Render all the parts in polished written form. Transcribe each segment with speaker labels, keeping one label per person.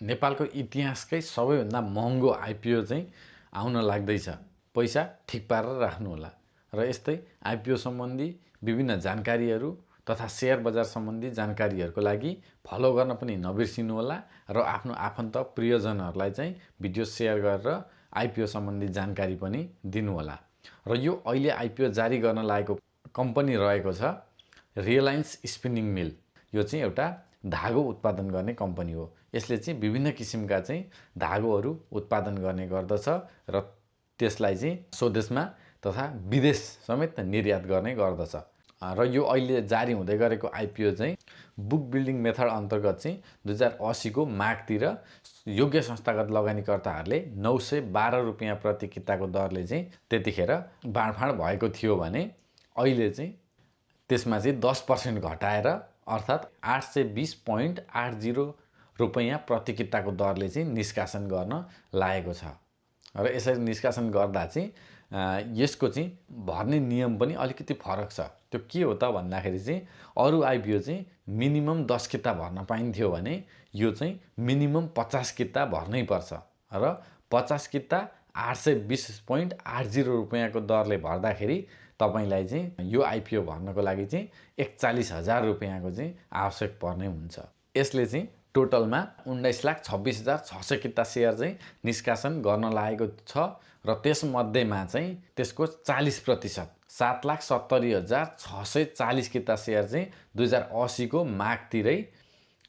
Speaker 1: नेपालको इतिहासकै सबैभन्दा महँगो आइपिओ चाहिँ आउन लाग्दैछ। पैसा ठिक पारेर राख्नु होला। र यस्तै आइपिओ सम्बन्धी विभिन्न जानकारीहरू तथा सेयर बजार सम्बन्धी जानकारीहरूको लागि फलो गर्न पनि नबिर्सिनु होला र आफ्नो आफन्त प्रियजनहरूलाई चाहिँ भिडियो सेयर गरेर आइपिओ सम्बन्धी जानकारी पनि दिनु होला। र यो अहिले आइपिओ जारी गर्न लागेको कम्पनी रहेको छ रिलायन्स स्पिनिङ मिल। यो चाहिँ एउटा धागो उत्पादन गर्ने कम्पनी हो। यसले चाहिँ विभिन्न किसिमका चाहिँ धागोहरू उत्पादन गर्ने गर्दछ र त्यसलाई चाहिँ स्वदेशमा तथा विदेश समेत निर्यात गर्ने गर्दछ। र यो अहिले जारी हुँदै गरेको आइपिओ चाहिँ बुक बिल्डिङ मेथड अन्तर्गत चाहिँ 2080 को माघतिर योग्य संस्थागत लगानीकर्ताहरूले 912 रुपियाँ प्रति किताको दरले चाहिँ त्यतिखेर बाँडफाँड भएको थियो भने अहिले चाहिँ त्यसमा चाहिँ 10% घटाएर अर्थात् 820.80 रुपियाँ प्रति किताको दरले चाहिँ निष्कासन गर्न लागेको छ। र यसरी निष्कासन गर्दा चाहिँ यसको चाहिँ भर्ने नियम पनि अलिकति फरक छ। त्यो के हो त भन्दाखेरि चाहिँ अरू आइपिओ चाहिँ मिनिमम 10 किता भर्न पाइन्थ्यो भने यो चाहिँ मिनिमम 50 किता भर्नै पर्छ र 50 किता 820.80 रुपियाँको दरले भर्दाखेरि तपाईलाई चाहिँ यो आइपिओ भर्नको लागि चाहिँ 41,000 रुपियाँको चाहिँ आवश्यक पर्ने हुन्छ। यसले चाहिँ टोटलमा 19,26,600 किता सेयर चाहिँ निष्कासन गर्न लागेको छ र त्यसमध्येमा चाहिँ त्यसको 40% 7,70,640 किता सेयर चाहिँ 2080 को माघतिरै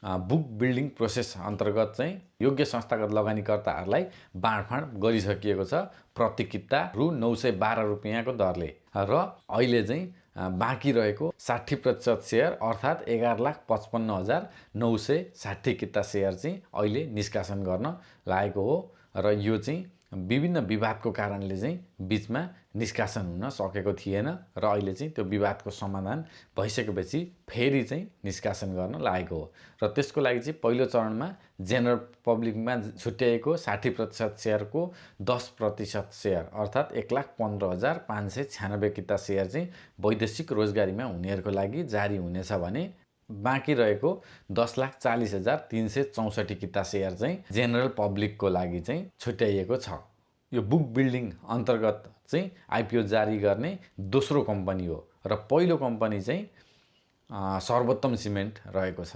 Speaker 1: बुक बिल्डिङ प्रोसेस अन्तर्गत चाहिँ योग्य संस्थागत लगानीकर्ताहरूलाई बाँडफाँड गरिसकिएको छ प्रति किता रु 912 रुपियाँको दरले। र अहिले चाहिँ बाँकी रहेको 60% सेयर अर्थात् 11,55,960 किता सेयर चाहिँ अहिले निष्कासन गर्न लागेको हो। र यो चाहिँ विभिन्न विवादको कारणले चाहिँ बीचमा निष्कासन हुन सकेको थिएन र अहिले चाहिँ त्यो विवादको समाधान भइसकेपछि फेरि चाहिँ निष्कासन गर्न लागेको हो। र त्यसको लागि चाहिँ पहिलो चरणमा जेनरल पब्लिकमा छुट्याएको 60% सेयरको 10% सेयर अर्थात् 1,15,596 किता सेयर चाहिँ वैदेशिक रोजगारीमा हुनेहरूको लागि जारी हुनेछ भने बाँकी रहेको 10,40,364 किता सेयर चाहिँ जेनरल पब्लिकको लागि चाहिँ छुट्याइएको छ। यो बुक बिल्डिङ अन्तर्गत चाहिँ आइपिओ जारी गर्ने दोस्रो कम्पनी हो र पहिलो कम्पनी चाहिँ सर्वोत्तम सिमेन्ट रहेको छ।